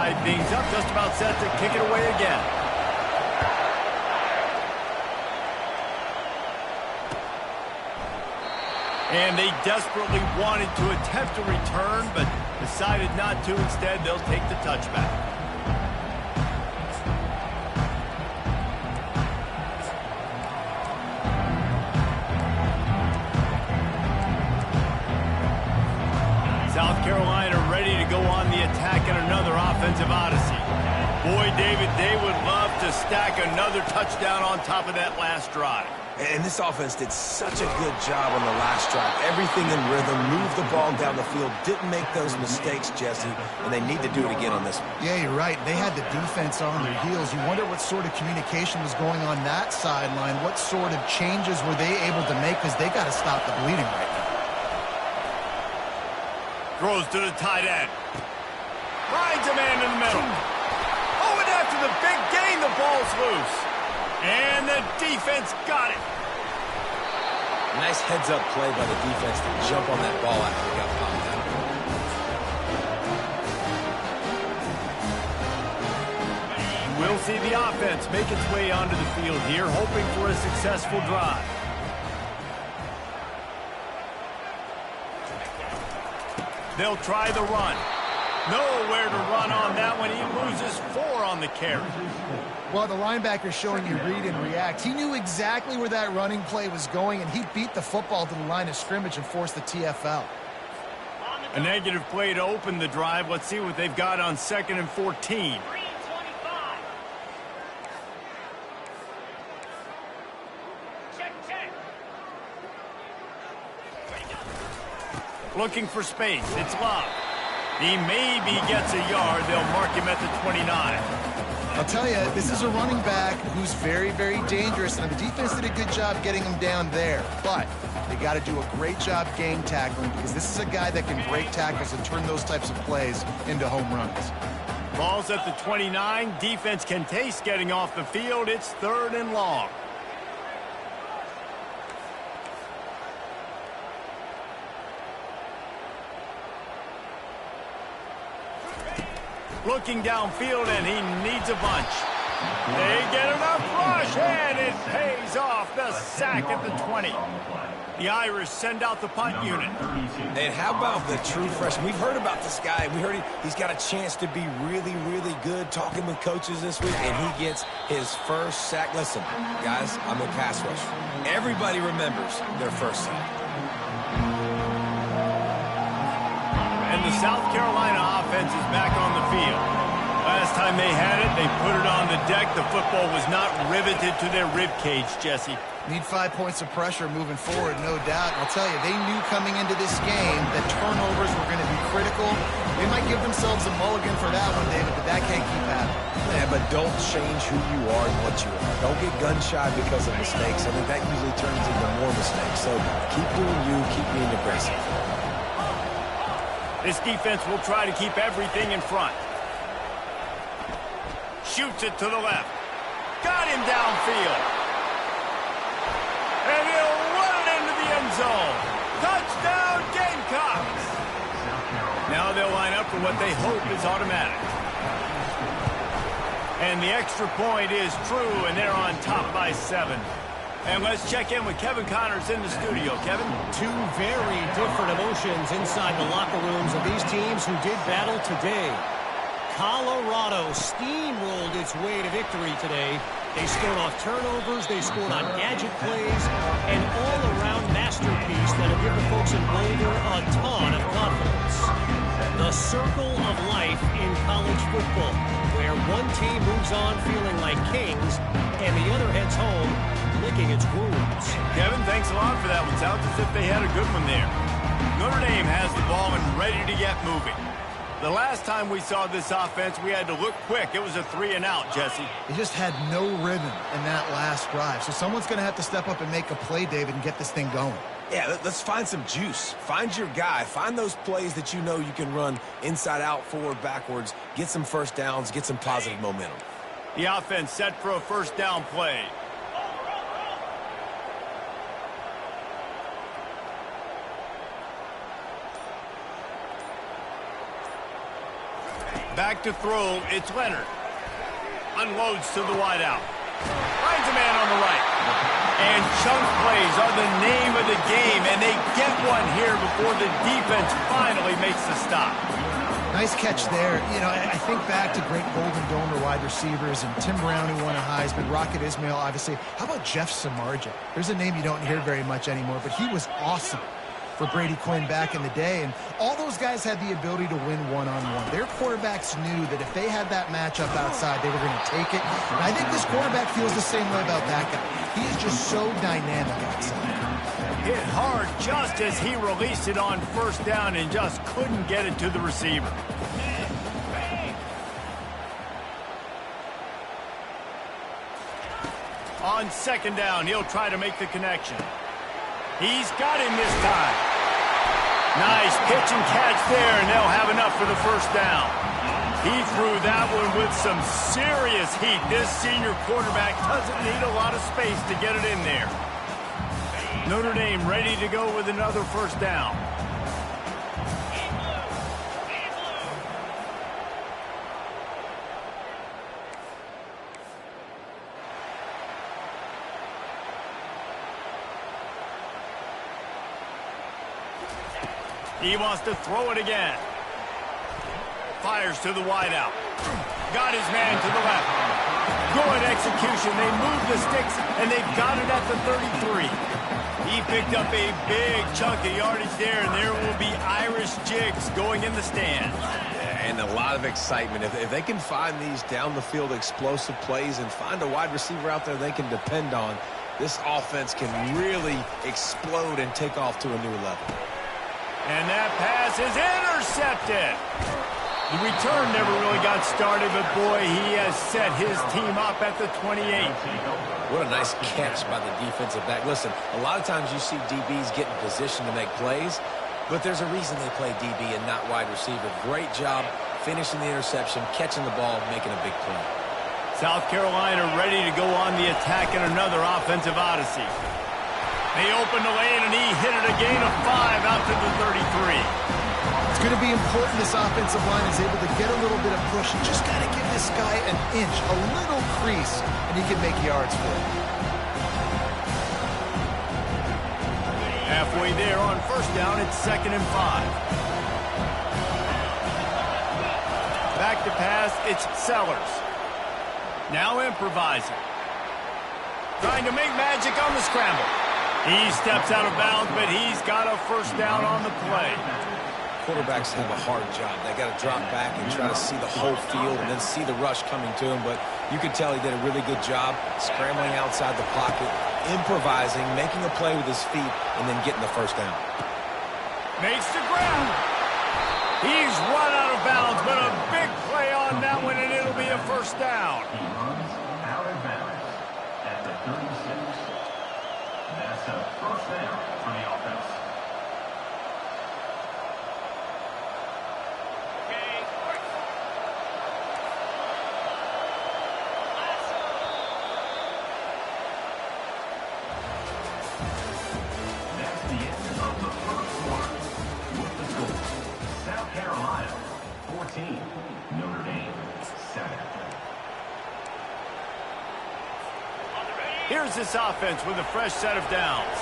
tied things up, just about set to kick it away again. And they desperately wanted to attempt a return, but decided not to. Instead, they'll take the touchback. South Carolina ready to go on the attack in another offensive odyssey. Boy, David, they would love to stack another touchdown on top of that last drive. And this offense did such a good job on the last drive. Everything in rhythm, moved the ball down the field, didn't make those mistakes, Jesse, and they need to do it again on this one. Yeah, you're right. They had the defense on their heels. You wonder what sort of communication was going on that sideline. What sort of changes were they able to make, because they got to stop the bleeding right now. Throws to the tight end. Finds a man in the middle. Oh, and after the big gain, the ball's loose. And the defense got it. Nice heads-up play by the defense to jump on that ball after it got popped out. We'll see the offense make its way onto the field here, hoping for a successful drive. They'll try the run. Nowhere to run on that one. He loses 4 on the carry. Well, the linebacker's showing you read and react. He knew exactly where that running play was going, and he beat the football to the line of scrimmage and forced the TFL. A negative play to open the drive. Let's see what they've got on 2nd and 14. Looking for space. It's Love. He maybe gets a yard. They'll mark him at the 29. I'll tell you, this is a running back who's very, very dangerous, and the defense did a good job getting him down there. But they got to do a great job game tackling, because this is a guy that can break tackles and turn those types of plays into home runs. Ball's at the 29. Defense can taste getting off the field. It's 3rd and long. Looking downfield, and he needs a bunch. They get enough rush, and it pays off. The sack at the 20. The Irish send out the punt unit. And how about the true freshman? We've heard about this guy. We heard he's got a chance to be really, really good. Talking with coaches this week, and he gets his first sack. Listen, guys, I'm a pass rusher. Everybody remembers their first sack. And the South Carolina offense is back on the field. Last time they had it, they put it on the deck. The football was not riveted to their rib cage, Jesse. Need 5 points of pressure moving forward, no doubt. And I'll tell you, they knew coming into this game that turnovers were going to be critical. They might give themselves a mulligan for that one, David, but that can't keep happening. Yeah, but don't change who you are and what you are. Don't get gun-shy because of mistakes. I think that usually turns into more mistakes. So keep doing you, keep being aggressive. This defense will try to keep everything in front. Shoots it to the left. Got him downfield. And he'll run it into the end zone. Touchdown, Gamecocks. Now they'll line up for what they hope is automatic. And the extra point is true, and they're on top by 7. And let's check in with Kevin Connors in the studio. Kevin? 2 very different emotions inside the locker rooms of these teams who did battle today. Colorado steamrolled its way to victory today. They scored off turnovers, they scored on gadget plays, an all-around masterpiece that'll give the folks in Boulder a ton of confidence. The circle of life in college football, where one team moves on feeling like kings, and the other heads home licking its wounds. Kevin, thanks a lot for that one. Sounds as if they had a good one there. Notre Dame has the ball and ready to get moving. The last time we saw this offense, we had to look quick. It was a 3-and-out, Jesse. They just had no rhythm in that last drive. So someone's going to have to step up and make a play, David, and get this thing going. Yeah, let's find some juice. Find your guy. Find those plays that you know you can run inside out, forward, backwards. Get some first downs. Get some positive momentum. The offense set for a first down play. Back to throw, it's Leonard. Unloads to the wideout. Finds a man on the right. And chunk plays are the name of the game, and they get one here before the defense finally makes the stop. Nice catch there. You know, I think back to great Golden Domer wide receivers and Tim Brown, who won a Heisman, Rocket Ismail, obviously. How about Jeff Samardzija? There's a name you don't hear very much anymore, but he was awesome for Brady Quinn back in the day, and all those guys had the ability to win one-on-one. Their quarterbacks knew that if they had that matchup outside, they were going to take it. And I think this quarterback feels the same way about that guy. He is just so dynamic outside. Hit hard just as he released it on first down and just couldn't get it to the receiver. On second down, he'll try to make the connection. He's got him this time. Nice pitch and catch there, and they'll have enough for the first down. He threw that one with some serious heat. This senior quarterback doesn't need a lot of space to get it in there. Notre Dame ready to go with another first down. He wants to throw it again. Fires to the wideout. Got his man to the left. Good execution. They move the sticks, and they've got it at the 33. He picked up a big chunk of yardage there, and there will be Irish jigs going in the stands. And a lot of excitement. If they can find these down-the-field explosive plays and find a wide receiver out there they can depend on, this offense can really explode and take off to a new level. And that pass is intercepted. The return never really got started, but boy, he has set his team up at the 28. What a nice catch by the defensive back. Listen, a lot of times you see DBs get in position to make plays, but there's a reason they play DB and not wide receiver. Great job finishing the interception, catching the ball, making a big play. South Carolina ready to go on the attack in another offensive odyssey. They opened the lane, and he hit it a gain of 5 out to the 33. It's going to be important this offensive line is able to get a little bit of push. You just got to give this guy an inch, a little crease, and he can make yards for it. Halfway there on first down, it's 2nd and 5. Back to pass, it's Sellers. Now improvising. Trying to make magic on the scramble. He steps out of bounds, but he's got a first down on the play. Quarterbacks have a hard job. They got to drop back and try to see the whole field and then see the rush coming to him. But you can tell he did a really good job scrambling outside the pocket, improvising, making a play with his feet, and then getting the first down. Makes the ground. He's run out of bounds, but a big play on that one, and it'll be a first down. He runs out of bounds at the 36. That's a first down for the offense. That's the end of the first quarter. With the score, South Carolina 14, Notre Dame 7. Here's this offense with a fresh set of downs.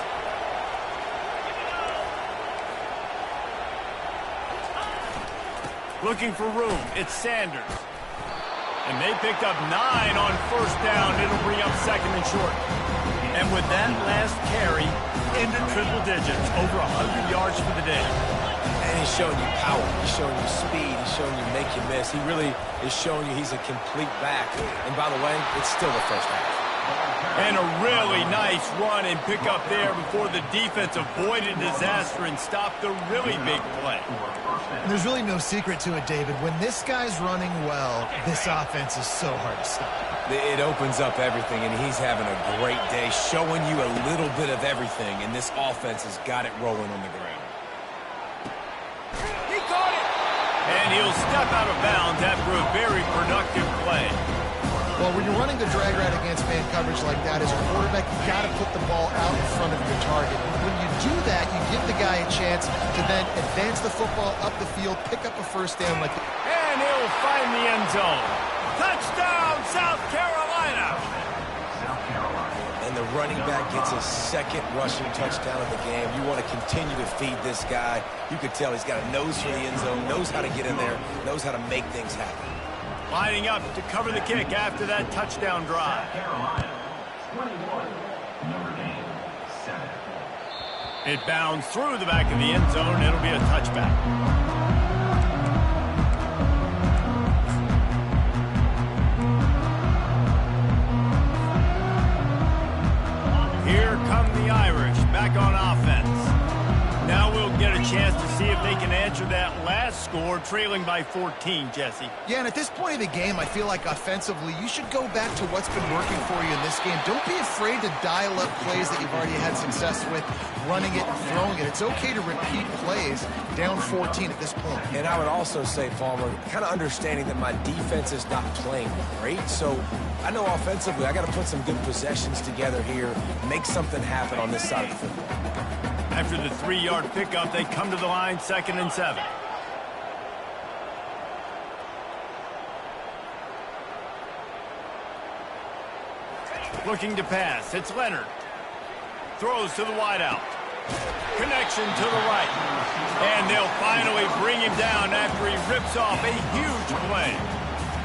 Looking for room, it's Sanders. And they picked up 9 on first down. It'll bring up 2nd and short. And with that last carry, into triple digits, over 100 yards for the day. And he's showing you power. He's showing you speed. He's showing you make you miss. He really is showing you he's a complete back. And by the way, it's still the first half. And a really nice run and pick up there before the defense avoided disaster and stopped the really big play. And there's really no secret to it, David. When this guy's running well, this offense is so hard to stop. It opens up everything, and he's having a great day, showing you a little bit of everything, and this offense has got it rolling on the ground. He caught it! And he'll step out of bounds after a very productive play. Well, when you're running the drag route against man coverage like that, as a quarterback, you've got to put the ball out in front of your target. When you do that, you give the guy a chance to then advance the football up the field, pick up a first down. And he'll find end zone. Touchdown, South Carolina! South Carolina. And the running back gets his second rushing touchdown of the game. You want to continue to feed this guy. You could tell he's got a nose for the end zone, knows how to get in there, knows how to make things happen. Lining up to cover the kick after that touchdown drive. South Carolina, 21. Notre Dame, 7. It bounds through the back of the end zone. It'll be a touchback. Here come the Irish back on offense. Now we'll get a chance to see if they can answer that last score, trailing by 14, Jesse. Yeah, and at this point of the game, I feel like offensively, you should go back to what's been working for you in this game. Don't be afraid to dial up plays that you've already had success with, running it and throwing it. It's okay to repeat plays down 14 at this point. And I would also say, Palmer, kind of understanding that my defense is not playing great, so I know offensively I got to put some good possessions together here, make something happen on this side of the football. After the 3-yard pickup, they come to the line, 2nd and 7. Looking to pass, it's Leonard. Throws to the wideout. Connection to the right. And they'll finally bring him down after he rips off a huge play.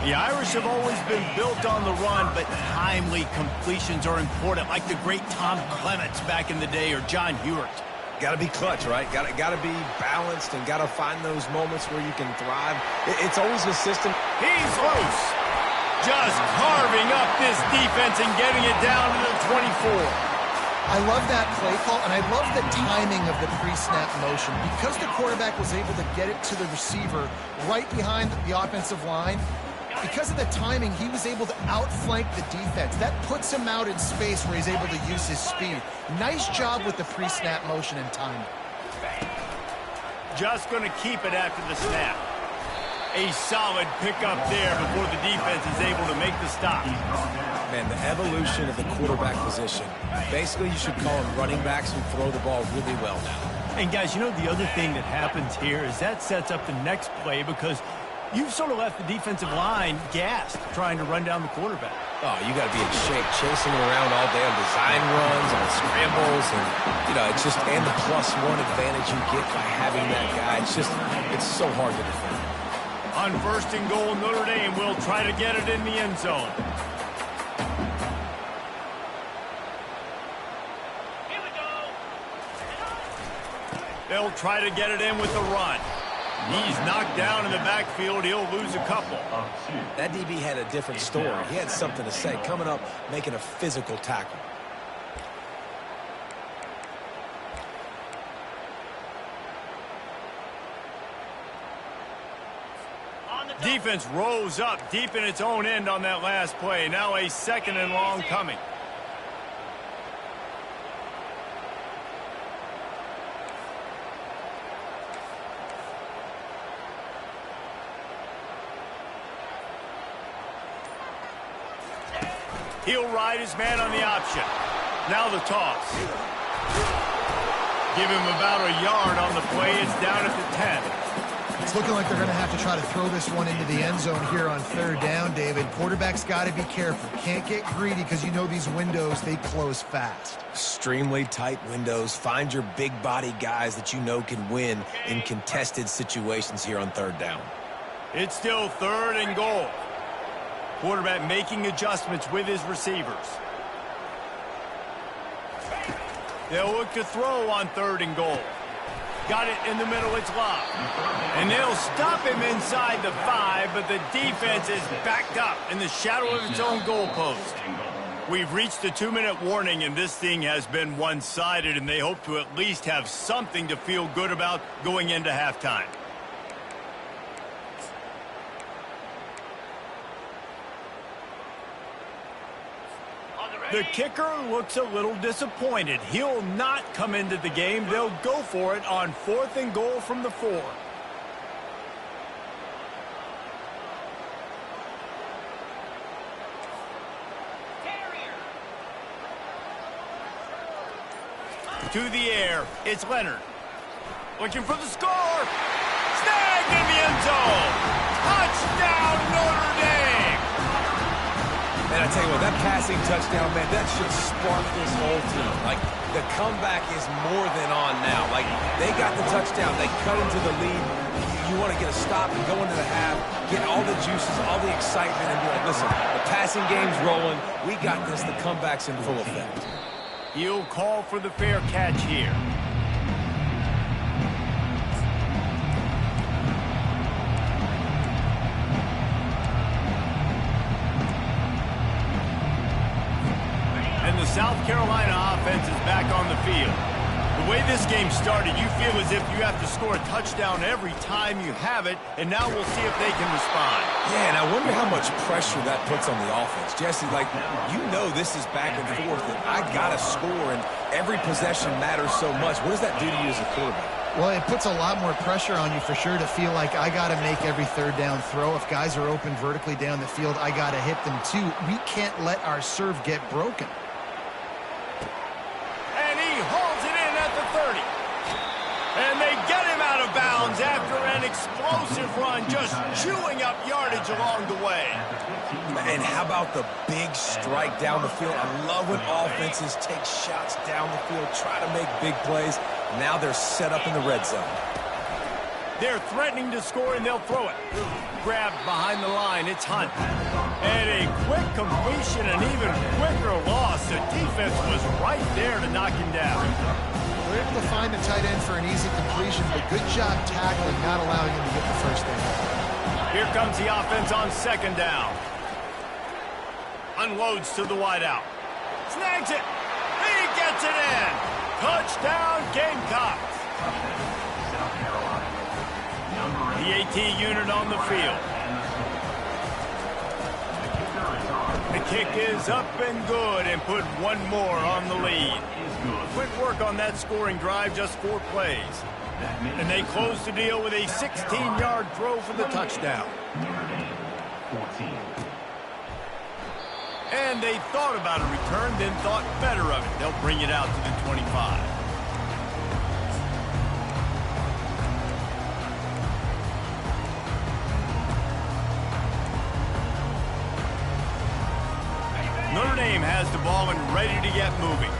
The Irish have always been built on the run, but timely completions are important, like the great Tom Clements back in the day or John Hewart. Got to be clutch, right? Got to be balanced and got to find those moments where you can thrive. It's always a system. He's loose. Just carving up this defense and getting it down to the 24. I love that play call, and I love the timing of the pre-snap motion. Because the quarterback was able to get it to the receiver right behind the offensive line, because of the timing, he was able to outflank the defense. That puts him out in space where he's able to use his speed. Nice job with the pre-snap motion and timing. Just going to keep it after the snap. A solid pickup there before the defense is able to make the stop. Man, the evolution of the quarterback position. Basically, you should call them running backs who throw the ball really well now. And guys, you know the other thing that happens here is that sets up the next play because you've sort of left the defensive line gassed trying to run down the quarterback. Oh, you got to be in shape, chasing him around all day on design runs, on scrambles, and, you know, it's just, and the +1 advantage you get by having that guy. It's so hard to defend. On 1st and goal, Notre Dame will try to get it in the end zone. Here we go. They'll try to get it in with the run. He's knocked down in the backfield. He'll lose a couple. That DB had a different story. He had something to say, coming up, making a physical tackle. Defense rose up deep in its own end on that last play. Now a 2nd and long coming. He'll ride his man on the option. Now the toss. Give him about a yard on the play. It's down at the 10. It's looking like they're going to have to try to throw this one into the end zone here on 3rd down, David. Quarterback's got to be careful. Can't get greedy because you know these windows, they close fast. Extremely tight windows. Find your big body guys that you know can win in contested situations here on 3rd down. It's still 3rd and goal. Quarterback making adjustments with his receivers. They'll look to throw on 3rd and goal. Got it in the middle, it's locked. And they'll stop him inside the 5, but the defense is backed up in the shadow of its own goalpost. We've reached the 2-minute warning, and this thing has been one-sided, and they hope to at least have something to feel good about going into halftime. The kicker looks a little disappointed. He'll not come into the game. They'll go for it on 4th and goal from the 4. To the air, it's Leonard. Looking for the score. Snagged in the end zone. Touchdown, Notre Dame. tell you what, that passing touchdown, man, that should spark this whole team. Like, the comeback is more than on now. Like, they got the touchdown. They cut into the lead. You want to get a stop and go into the half, get all the juices, all the excitement, and be like, listen, the passing game's rolling. We got this. The comeback's in full effect. He'll call for the fair catch here. And the South Carolina offense is back on the field. The way this game started, you feel as if you have to score a touchdown every time you have it, and now we'll see if they can respond. Yeah, and I wonder how much pressure that puts on the offense. Jesse, like, you know this is back and forth, and I got to score, and every possession matters so much. What does that do to you as a quarterback? Well, it puts a lot more pressure on you for sure to feel like I got to make every third down throw. If guys are open vertically down the field, I got to hit them too. We can't let our serve get broken. And he holds it in at the 30. And they get him out of bounds after an explosive run, just chewing up yardage along the way. And how about the big strike down the field? I love when offenses take shots down the field, try to make big plays. Now they're set up in the red zone. They're threatening to score, and they'll throw it. Grabbed behind the line, it's Hunt. And a quick completion, an even quicker loss. The defense was right there to knock him down. We're able to find the tight end for an easy completion, but good job tackling, not allowing him to get the first down. Here comes the offense on second down. Unloads to the wideout. Snags it. He gets it in. Touchdown, Gamecocks. The AT unit on the field. The kick is up and good, and put one more on the lead. Quick work on that scoring drive, just 4 plays. And they close the deal with a 16-yard throw for the touchdown. And they thought about a return, then thought better of it. They'll bring it out to the 25. Notre Dame has the ball and ready to get moving.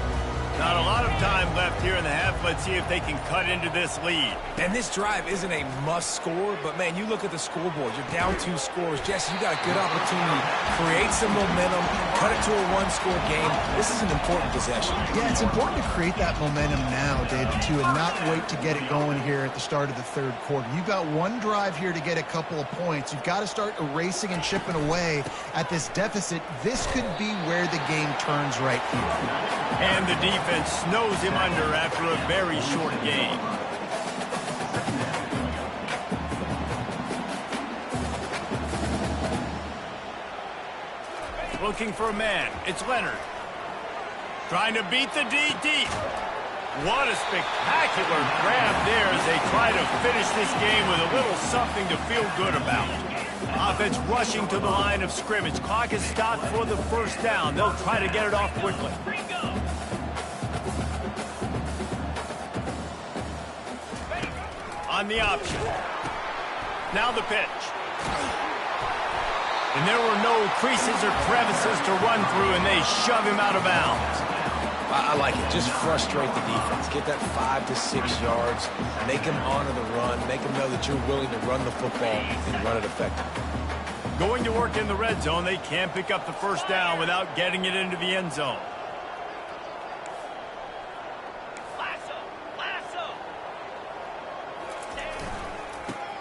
Not a lot of time left here in the half. Let's see if they can cut into this lead. And this drive isn't a must score, but, man, you look at the scoreboard. You're down 2 scores. Jesse, you got a good opportunity. Create some momentum. Cut it to a 1-score game. This is an important possession. Yeah, it's important to create that momentum now, David, too, and not wait to get it going here at the start of the third quarter. You've got one drive here to get a couple of points. You've got to start erasing and chipping away at this deficit. This could be where the game turns right here. And the defense snows him under after a very short game. Looking for a man. It's Leonard. Trying to beat the DT. What a spectacular grab there as they try to finish this game with a little something to feel good about. Offense rushing to the line of scrimmage. Clock is stopped for the first down. They'll try to get it off quickly. On the option. Now the pitch. And there were no creases or crevices to run through, and they shove him out of bounds. I like it. Just frustrate the defense. Get that 5 to 6 yards. Make them honor the run. Make them know that you're willing to run the football and run it effectively. Going to work in the red zone, they can't pick up the first down without getting it into the end zone.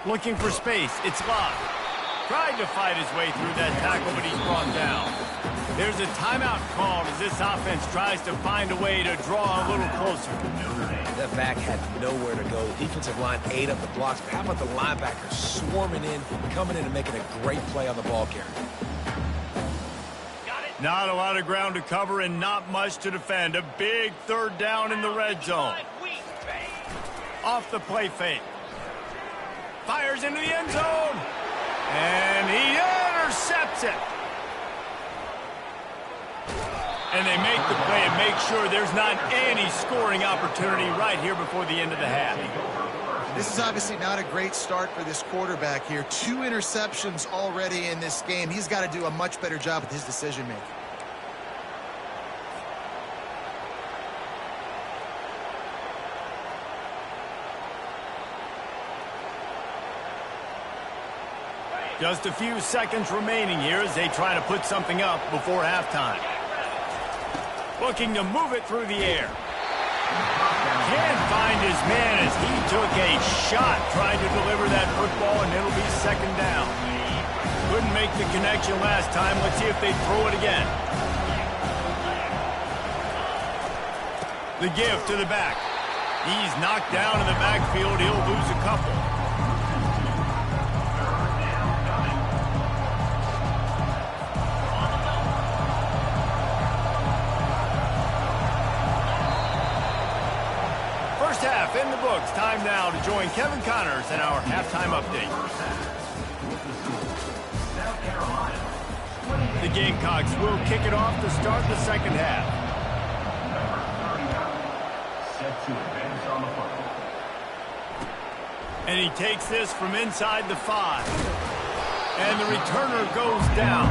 Looking for space. It's Love. Tried to fight his way through that tackle, but he's brought down. There's a timeout called as this offense tries to find a way to draw a little closer. That back had nowhere to go. Defensive line ate up the blocks. But how about the linebackers swarming in, coming in and making a great play on the ball carrier? Not a lot of ground to cover and not much to defend. A big third down in the red zone. Off the play fake. Fires into the end zone. And he intercepts it. And they make the play and make sure there's not any scoring opportunity right here before the end of the half. This is obviously not a great start for this quarterback here. 2 interceptions already in this game. He's got to do a much better job with his decision-making. Just a few seconds remaining here as they try to put something up before halftime. Looking to move it through the air. Can't find his man as he took a shot trying to deliver that football, and it'll be second down. Couldn't make the connection last time. Let's see if they throw it again. The give to the back. He's knocked down in the backfield. He'll lose a couple. First half in the books. Time now to join Kevin Connors in our halftime update. The Gamecocks will kick it off to start the second half. Set to advance on the football. And he takes this from inside the 5. And the returner goes down.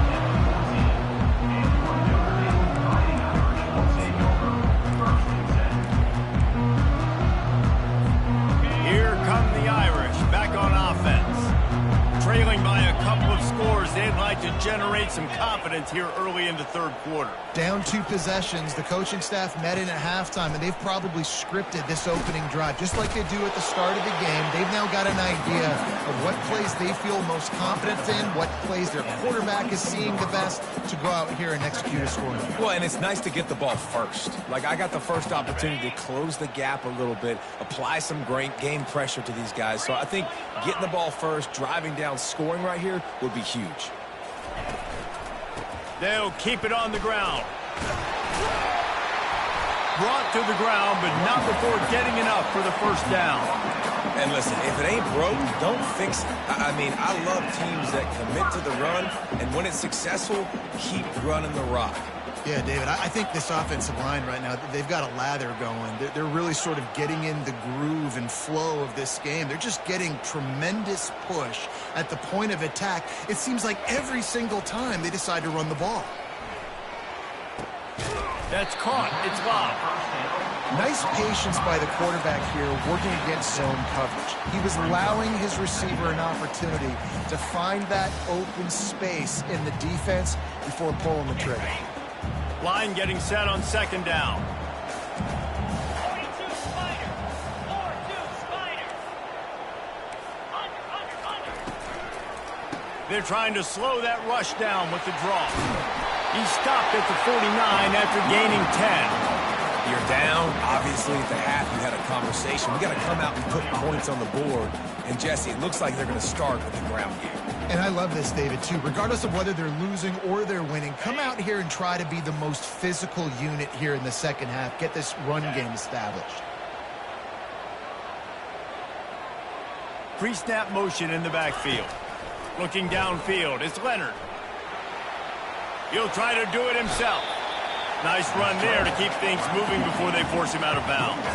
Here come the Irish back on offense. Trailing by a couple of scores, they'd like to generate some confidence here early in the third quarter. Down 2 possessions, the coaching staff met in at halftime, and they've probably scripted this opening drive. Just like they do at the start of the game, they've now got an idea of what plays they feel most confident in, what plays their quarterback is seeing the best to go out here and execute a scoring. Well, and it's nice to get the ball first. Like, I got the first opportunity to close the gap a little bit, apply some great game pressure to these guys. So I think getting the ball first, driving down, scoring right here would be huge. They'll keep it on the ground. Brought to the ground, but not before getting enough for the first down. And listen, if it ain't broke, don't fix it. I mean, I love teams that commit to the run, and when it's successful, keep running the rock. Yeah, David, I think this offensive line right now, they've got a lather going. They're really sort of getting in the groove and flow of this game. They're just getting tremendous push at the point of attack. It seems like every single time they decide to run the ball. That's caught. It's lob. Nice patience by the quarterback here working against zone coverage. He was allowing his receiver an opportunity to find that open space in the defense before pulling the trigger. Line getting set on second down. They're trying to slow that rush down with the draw. He stopped at the 49 after gaining 10. You're down, obviously, at the half. You had a conversation. We got to come out and put points on the board. And, Jesse, it looks like they're going to start with the ground game. And I love this, David, too. Regardless of whether they're losing or they're winning, come out here and try to be the most physical unit here in the second half. Get this run game established. Pre-snap motion in the backfield. Looking downfield, it's Leonard. He'll try to do it himself. Nice run there to keep things moving before they force him out of bounds.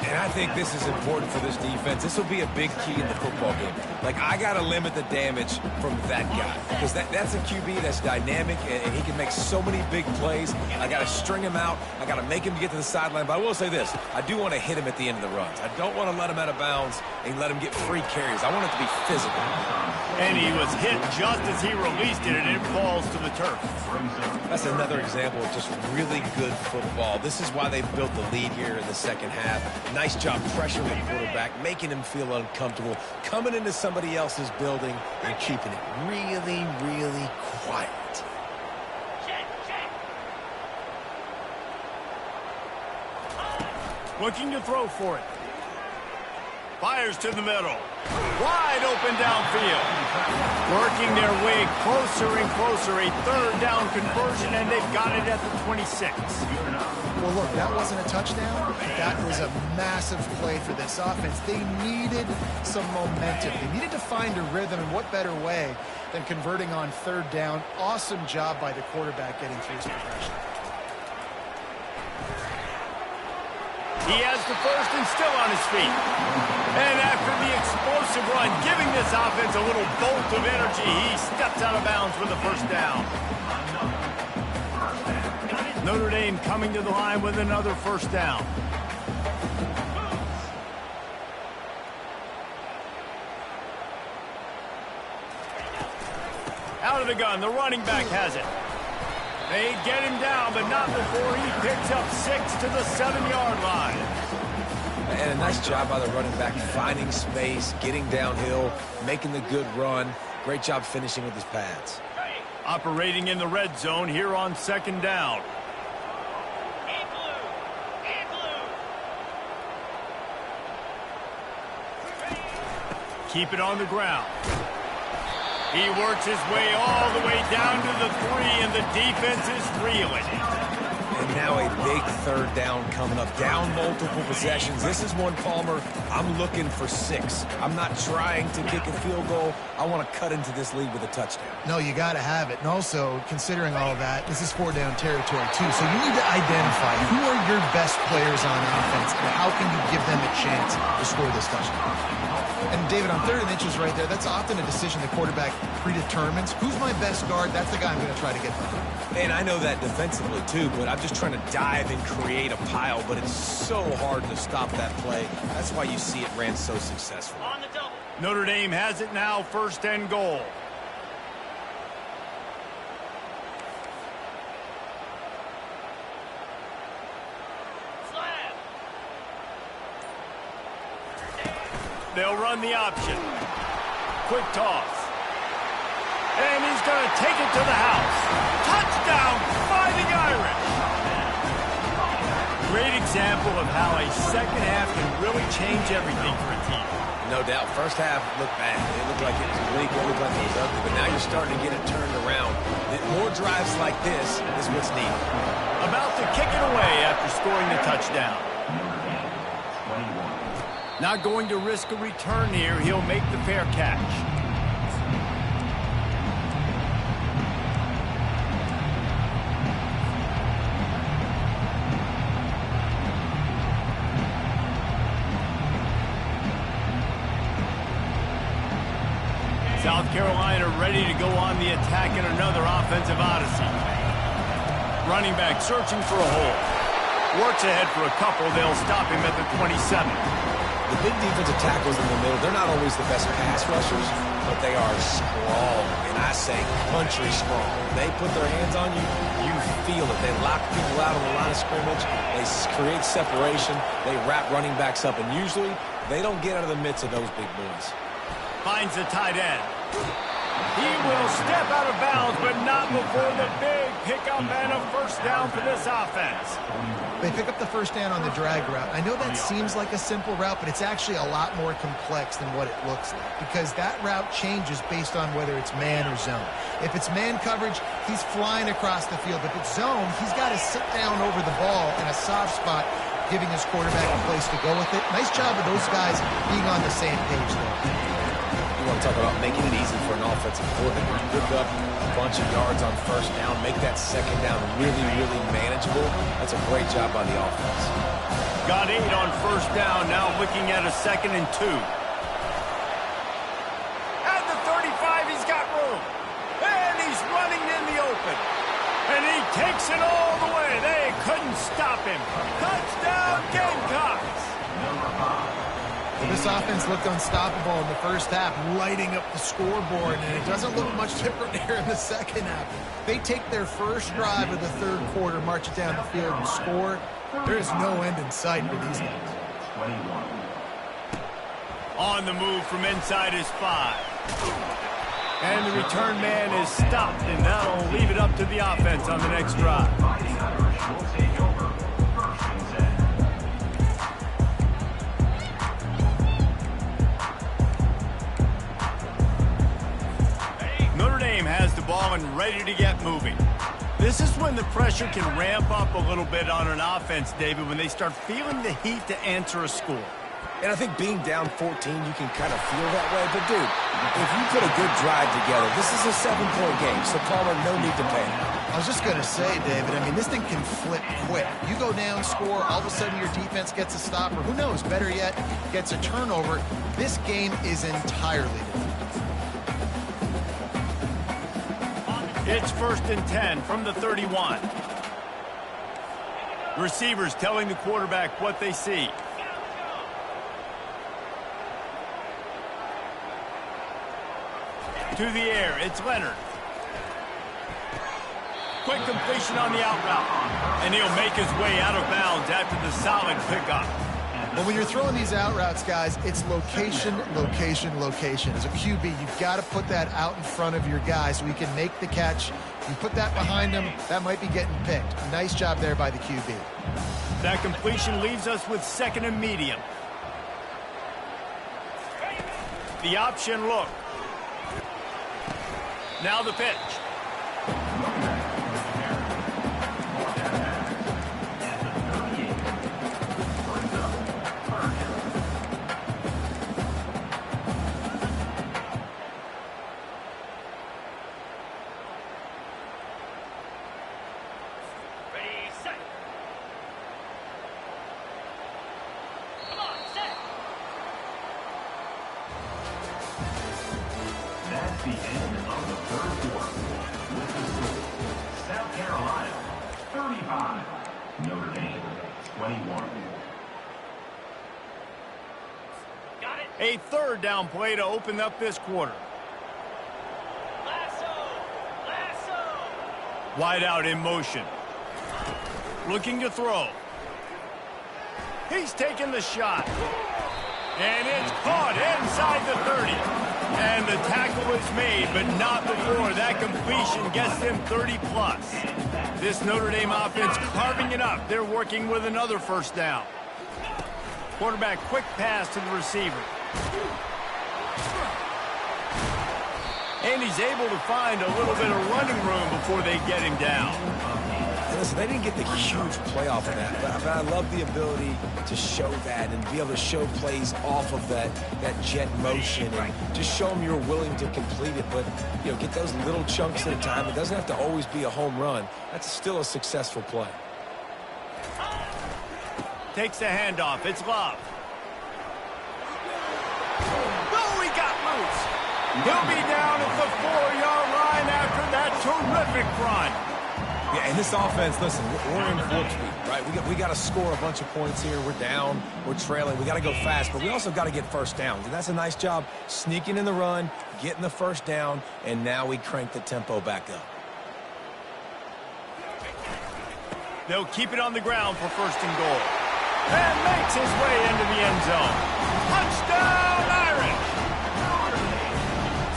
And I think this is important for this defense. This will be a big key in the football game. Like, I got to limit the damage from that guy. Because that's a QB that's dynamic, and he can make so many big plays. I got to string him out. I got to make him get to the sideline. But I will say this. I do want to hit him at the end of the runs. I don't want to let him out of bounds and let him get free carries. I want it to be physical. And he was hit just as he released it, and it falls to the turf. That's another example of just really good football. This is why they've built the lead here in the second half. Nice job pressuring the quarterback, making him feel uncomfortable, coming into somebody else's building and keeping it really, really quiet. Looking to throw for it. Fires to the middle. Wide open downfield. Working their way closer and closer. A third down conversion, and they've got it at the 26. Well, look, that wasn't a touchdown. That was a massive play for this offense. They needed some momentum. They needed to find a rhythm, and what better way than converting on third down. Awesome job by the quarterback getting through his progression. He has the first and still on his feet. And after the explosive run, giving this offense a little bolt of energy, he steps out of bounds for the first down. Notre Dame coming to the line with another first down. Out of the gun, the running back has it. They get him down, but not before he picks up 6 to the 7-yard line. And a nice job by the running back, finding space, getting downhill, making the good run. Great job finishing with his pads. Operating in the red zone here on second down. Keep it on the ground. He works his way all the way down to the 3, and the defense is reeling. And now a big third down coming up. Down multiple possessions. This is one, Palmer, I'm looking for 6. I'm not trying to kick a field goal. I want to cut into this lead with a touchdown. No, you got to have it. And also, considering all of that, this is 4-down territory, too. So you need to identify who are your best players on offense and how can you give them a chance to score this touchdown. And, David, on 3rd and inches right there, that's often a decision the quarterback predetermines. Who's my best guard? That's the guy I'm going to try to get by. And I know that defensively, too, but I'm just trying to dive and create a pile, but it's so hard to stop that play. That's why you see it ran so successful. On the double. Notre Dame has it now, 1st and goal. They'll run the option. Quick toss. And he's going to take it to the house. Touchdown, Fighting Irish. Great example of how a second half can really change everything for a team. No doubt. First half looked bad. It looked like it was weak. It looked like it was ugly. But now you're starting to get it turned around. More drives like this is what's needed. About to kick it away after scoring the touchdown. Not going to risk a return here. He'll make the fair catch. South Carolina ready to go on the attack in another offensive odyssey. Running back searching for a hole. Works ahead for a couple. They'll stop him at the 27. The big defensive tackles in the middle, they're not always the best pass rushers, but they are strong, and I say country strong. They put their hands on you, you feel it. They lock people out on the line of scrimmage. They create separation. They wrap running backs up, and usually they don't get out of the midst of those big boys. Finds the tight end. He will step out of bounds, but not before the big pickup and a first down for this offense. They pick up the first down on the drag route. I know that seems like a simple route, but it's actually a lot more complex than what it looks like because that route changes based on whether it's man or zone. If it's man coverage, he's flying across the field. If it's zone, he's got to sit down over the ball in a soft spot, giving his quarterback a place to go with it. Nice job of those guys being on the same page there. You want to talk about making it easy for an offensive coordinator to pick up a bunch of yards on first down, make that second down really, really manageable. That's a great job by the offense. Got 8 on first down, now looking at a 2nd and 2. At the 35, he's got room. And he's running in the open. And he takes it all the way. They couldn't stop him. Touchdown, Gamecocks. This offense looked unstoppable in the first half, lighting up the scoreboard, and it doesn't look much different here in the second half. They take their first drive of the third quarter, march it down the field, and score. There is no end in sight for these guys. On the move from inside his 5. And the return man is stopped, and that'll leave it up to the offense on the next drive. Notre Dame has the ball and ready to get moving. This is when the pressure can ramp up a little bit on an offense, David, when they start feeling the heat to answer a score. And I think being down 14, you can kind of feel that way. But, dude, If you put a good drive together, this is a 7-point game, so Palmer, no need to panic. I was just going to say, David, I mean, this thing can flip quick. You go down, score, all of a sudden your defense gets a stop, or who knows, better yet, gets a turnover. This game is entirely different. It's 1st and 10 from the 31. Receivers telling the quarterback what they see. To the air, it's Leonard. Quick completion on the out route. And he'll make his way out of bounds after the solid pickup. But when you're throwing these out routes, guys, it's location, location, location. As a QB, you've got to put that out in front of your guy so he can make the catch. You put that behind him, that might be getting picked. Nice job there by the QB. That completion leaves us with 2nd and medium. The option look. Now the pitch. That's the end of the 3rd quarter. With the score, South Carolina 35, Notre Dame 21. A 3rd down play to open up this quarter. Wide out in motion. Looking to throw. He's taking the shot. And it's caught inside the 30. And the tackle is made, but not before that completion gets them 30+. This Notre Dame offense carving it up. They're working with another 1st down. Quarterback quick pass to the receiver. And he's able to find a little bit of running room before they get him down. Listen, they didn't get the huge play off of that, but I love the ability to show that and be able to show plays off of that jet motion and just show them you're willing to complete it, but get those little chunks at a time. It doesn't have to always be a home run. That's still a successful play. Takes the handoff. It's Love. Oh, he got loose. He'll be down at the 4-yard line after that terrific run. Yeah, and this offense, listen, we're in 4th speed, right? We got to score a bunch of points here. We're down. We're trailing. We got to go fast, but we also got to get 1st downs. And that's a nice job sneaking in the run, getting the 1st down, and now we crank the tempo back up. They'll keep it on the ground for 1st and goal. And makes his way into the end zone. Touchdown, Irish!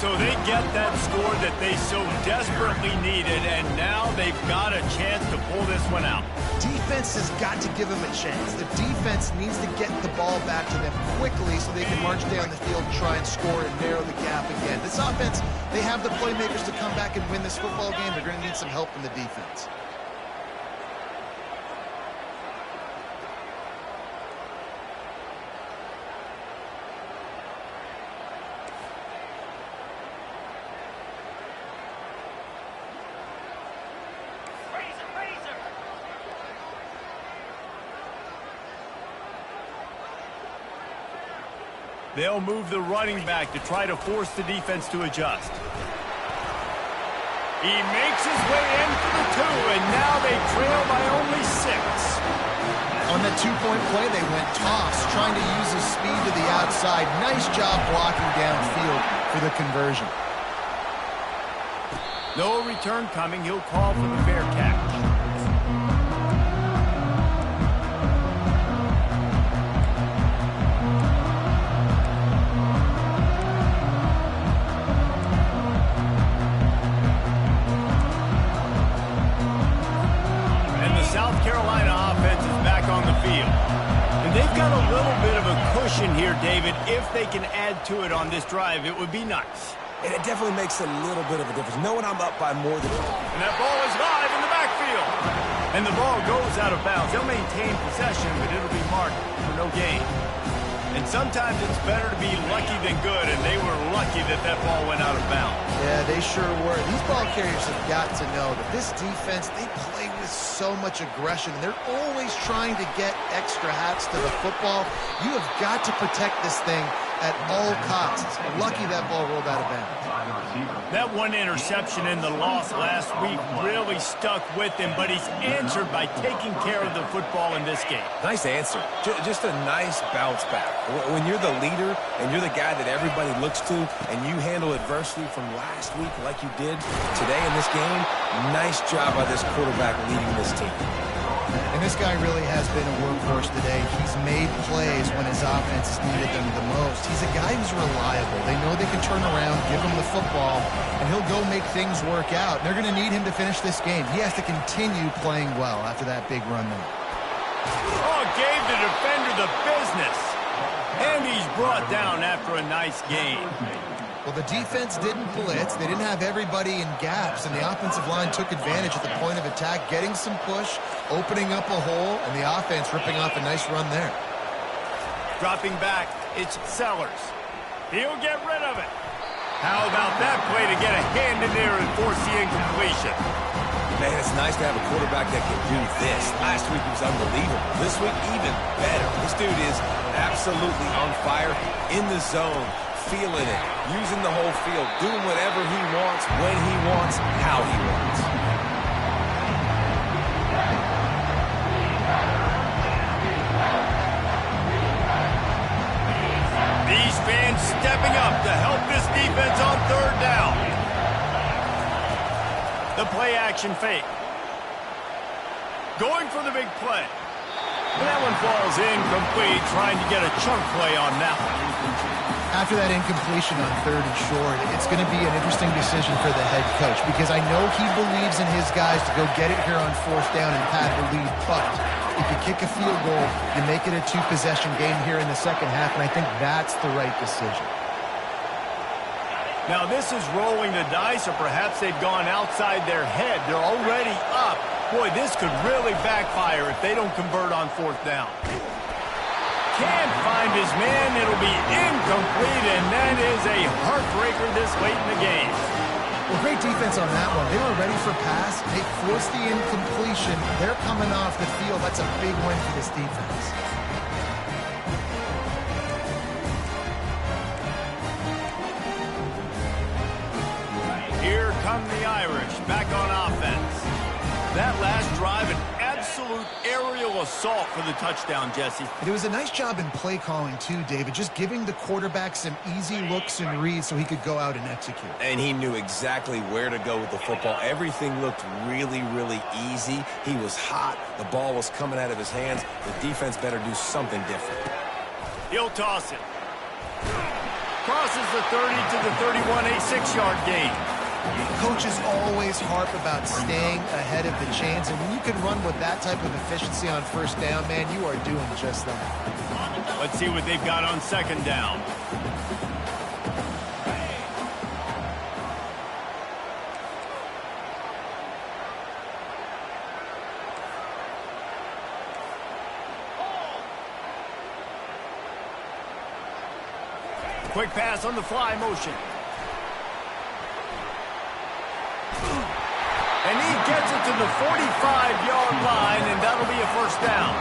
So they get that score that they so desperately needed, and now they've got a chance to pull this one out. Defense has got to give them a chance. The defense needs to get the ball back to them quickly so they can march down the field and try and score and narrow the gap again. This offense, they have the playmakers to come back and win this football game. They're going to need some help from the defense. They'll move the running back to try to force the defense to adjust. He makes his way in for the 2, and now they trail by only 6. On that 2-point play, they went toss, trying to use his speed to the outside. Nice job blocking downfield for the conversion. No return coming. He'll call for the fair catch. South Carolina offense is back on the field. And they've got a little bit of a cushion here, David. If they can add to it on this drive, it would be nice. And it definitely makes a little bit of a difference. Knowing I'm up by more than... And that ball is live in the backfield. And the ball goes out of bounds. They'll maintain possession, but it'll be marked for no gain. And sometimes it's better to be lucky than good, and they were lucky that that ball went out of bounds. Yeah, they sure were. These ball carriers have got to know that this defense, they play with so much aggression, and they're always trying to get extra hats to the football. You have got to protect this thing at all costs. Lucky that ball rolled out of bounds. That one interception in the loss last week really stuck with him, but he's answered by taking care of the football in this game. Nice answer. Just a nice bounce back. When you're the leader and you're the guy that everybody looks to and you handle adversity from last week like you did today in this game, nice job by this quarterback leading this team. And this guy really has been a workhorse today. He's made plays when his offense has needed them the most. He's a guy who's reliable. They know they can turn around, give him the football, and he'll go make things work out. They're going to need him to finish this game. He has to continue playing well after that big run there. Oh, gave the defender the business. And he's brought down after a nice game. Well, the defense didn't blitz. They didn't have everybody in gaps, and the offensive line took advantage at the point of attack, getting some push, opening up a hole, and the offense ripping off a nice run there. Dropping back, it's Sellers. He'll get rid of it. How about that play to get a hand in there and force the incompletion? Man, it's nice to have a quarterback that can do this. Last week he was unbelievable. This week, even better. This dude is absolutely on fire, in the zone, feeling it, using the whole field, doing whatever he wants, when he wants, how he wants. These fans stepping up to help this defense on third down. The play action fake. Going for the big play. That one falls incomplete, trying to get a chunk play on that one. After that incompletion on third and short, it's going to be an interesting decision for the head coach because I know he believes in his guys to go get it here on fourth down and pad the lead, but if you kick a field goal, you make it a two-possession game here in the second half, and I think that's the right decision. Now this is rolling the dice, or perhaps they've gone outside their head. They're already up. Boy, this could really backfire if they don't convert on fourth down. Can't find his man. It'll be incomplete, and that is a heartbreaker this late in the game. Well, great defense on that one. They were ready for pass. They forced the incompletion. They're coming off the field. That's a big win for this defense. Here come the Irish back on offense. That last drive, an absolute aerial assault for the touchdown, Jesse. It was a nice job in play calling too, David, just giving the quarterback some easy looks and reads so he could go out and execute. And he knew exactly where to go with the football. Everything looked really, really easy. He was hot. The ball was coming out of his hands. The defense better do something different. He'll toss it. Crosses the 30 to the 31, a 6-yard gain. Coaches always harp about staying ahead of the chains, and when you can run with that type of efficiency on first down, man, you are doing just that. Let's see what they've got on second down. Quick pass on the fly motion. And he gets it to the 45-yard line, and that'll be a first down.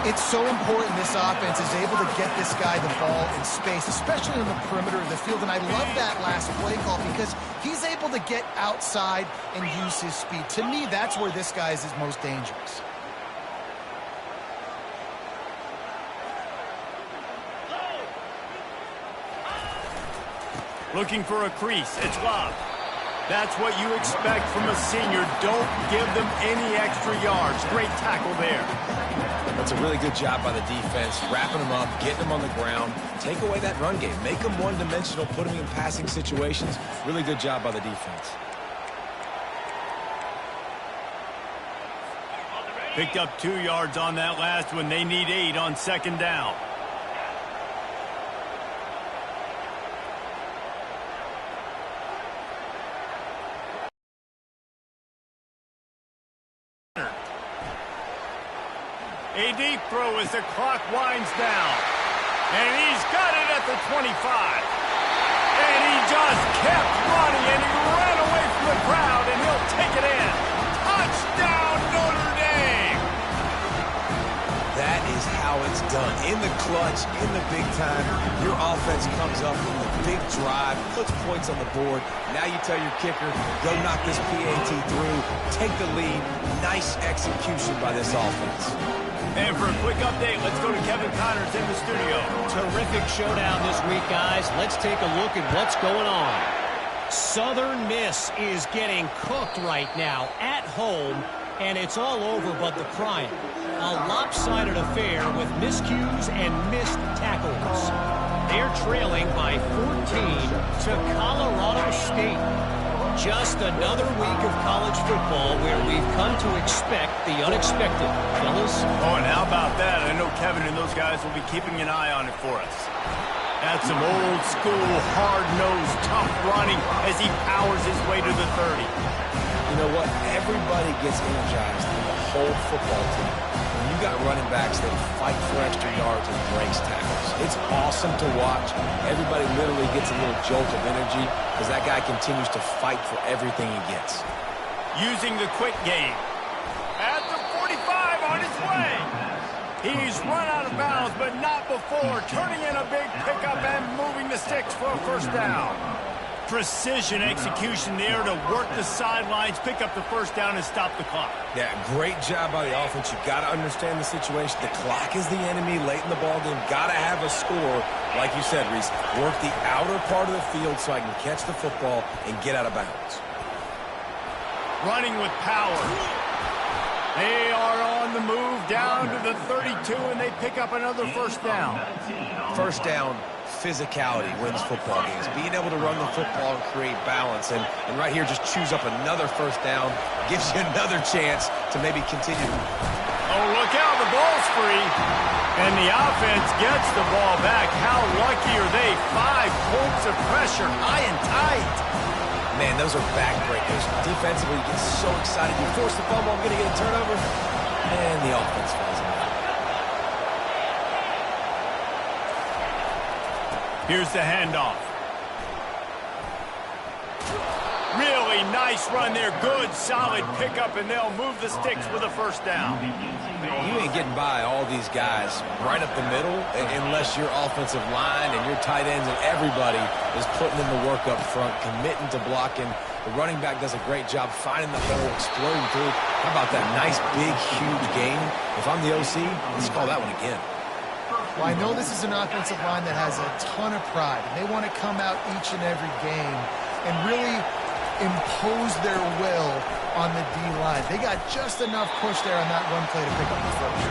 It's so important this offense is able to get this guy the ball in space, especially on the perimeter of the field. And I love that last play call because he's able to get outside and use his speed. To me, that's where this guy is his most dangerous. Looking for a crease. It's Love. That's what you expect from a senior. Don't give them any extra yards. Great tackle there. That's a really good job by the defense, wrapping them up, getting them on the ground. Take away that run game. Make them one-dimensional, put them in passing situations. Really good job by the defense. Picked up 2 yards on that last one. They need 8 on second down. A deep throw as the clock winds down. And he's got it at the 25. And he just kept running, and he ran away from the crowd, and he'll take it in. Touchdown, Notre Dame! That is how it's done. In the clutch, in the big time, your offense comes up in the big drive, puts points on the board. Now you tell your kicker, go knock this PAT through, take the lead. Nice execution by this offense. And for a quick update, let's go to Kevin Connors in the studio. Terrific showdown this week, guys. Let's take a look at what's going on. Southern Miss is getting cooked right now at home, and it's all over but the crying. A lopsided affair with miscues and missed tackles. They're trailing by 14 to Colorado State. Just another week of college football where we've come to expect the unexpected, fellas. Oh, and how about that? I know Kevin and those guys will be keeping an eye on it for us. That's some old-school, hard-nosed, tough running as he powers his way to the 30. You know what? Everybody gets energized in the whole football team. When you got running backs that fight for extra yards and breaks tackles. It's awesome to watch. Everybody literally gets a little jolt of energy because that guy continues to fight for everything he gets. Using the quick game. At the 45 on his way. He's run out of bounds, but not before. Turning in a big pickup and moving the sticks for a first down. Precision execution there to work the sidelines, pick up the first down, and stop the clock. Yeah, great job by the offense. You got to understand the situation. The clock is the enemy late in the ball game. Got to have a score. Like you said, Reese, work the outer part of the field so I can catch the football and get out of bounds. Running with power. They are on the move down to the 32, and they pick up another first down. First down, physicality wins football games. Being able to run the football and create balance. And right here, just choose up another first down. Gives you another chance to maybe continue. Oh, look out, the ball's free. And the offense gets the ball back. How lucky are they? 5 points of pressure, high and tight. Man, those are backbreakers. Defensively, you get so excited. You force the fumble, I'm going to get a turnover. And the offense falls out. Here's the handoff. Really nice run there. Good, solid pickup, and they'll move the sticks with a first down. You ain't getting by all these guys right up the middle unless your offensive line and your tight ends and everybody is putting in the work up front, committing to blocking. The running back does a great job finding the hole, exploding through. How about that nice, big, huge gain? If I'm the OC, let's call that one again. Well, I know this is an offensive line that has a ton of pride. They want to come out each and every game and really impose their will on the D-line. They got just enough push there on that one play to pick up the first.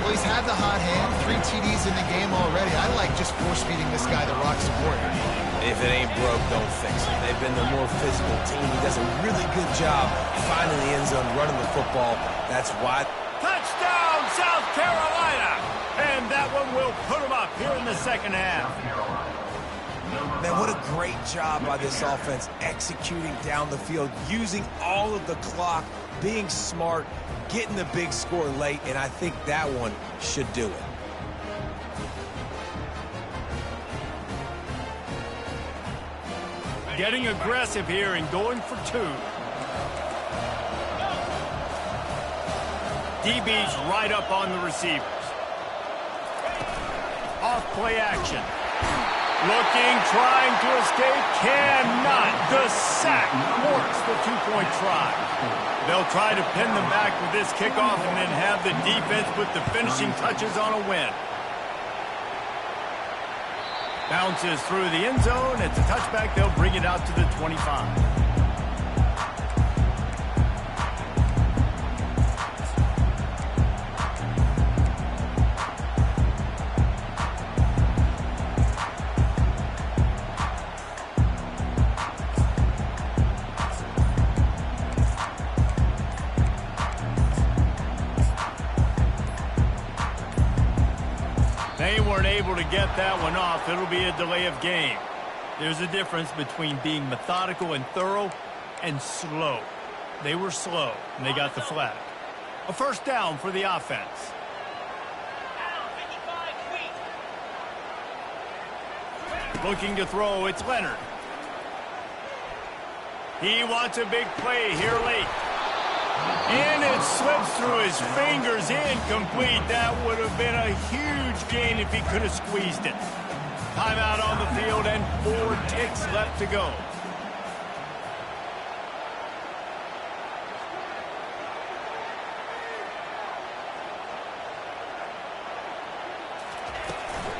Well, he's had the hot hand, 3 TDs in the game already. I like just force-feeding this guy the rock support. If it ain't broke, don't fix it. They've been the more physical team. He does a really good job finding the end zone, running the football. That's why. Touchdown, South Carolina! And that one will put them up here in the second half. Man, what a great job by this offense executing down the field, using all of the clock, being smart, getting the big score late, and I think that one should do it. Getting aggressive here and going for 2. DB's right up on the receivers. Off play action. Looking, trying to escape, cannot. The sack works the 2-point try. They'll try to pin them back with this kickoff and then have the defense put the finishing touches on a win. Bounces through the end zone. It's a touchback. They'll bring it out to the 25. They weren't able to get that one off. It'll be a delay of game. There's a difference between being methodical and thorough and slow. They were slow, and they got the flag. A first down for the offense. Looking to throw, it's Leonard. He wants a big play here late. And it slips through his fingers, incomplete. That would have been a huge gain if he could have squeezed it. Timeout on the field and 4 ticks left to go.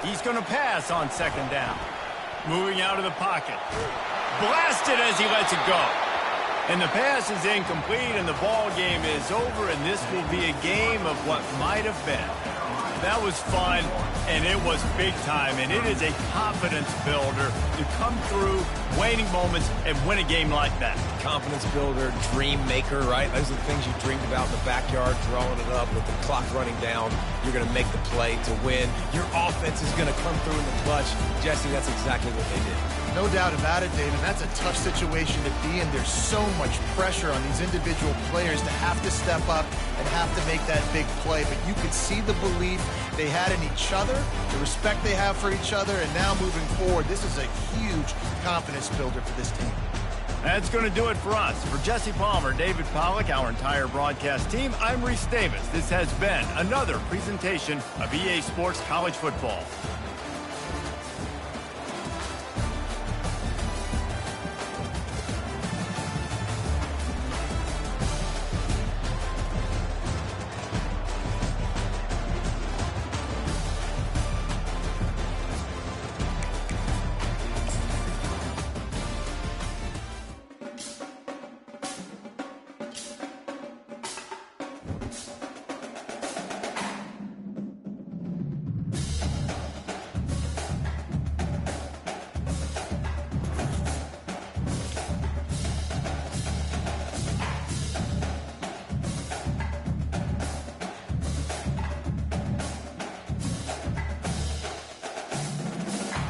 He's going to pass on 2nd down. Moving out of the pocket. Blasted as he lets it go. And the pass is incomplete, and the ball game is over, and this will be a game of what might have been. That was fun, and it was big time, and it is a confidence builder to come through waning moments and win a game like that. Confidence builder, dream maker, right? Those are the things you dreamed about in the backyard, drawing it up with the clock running down. You're going to make the play to win. Your offense is going to come through in the clutch. Jesse, that's exactly what they did. No doubt about it, David. That's a tough situation to be in. There's so much pressure on these individual players to have to step up and have to make that big play. But you could see the belief they had in each other, the respect they have for each other, and now moving forward, this is a huge confidence builder for this team. That's going to do it for us. For Jesse Palmer, David Pollack, our entire broadcast team, I'm Reese Davis. This has been another presentation of EA Sports College Football.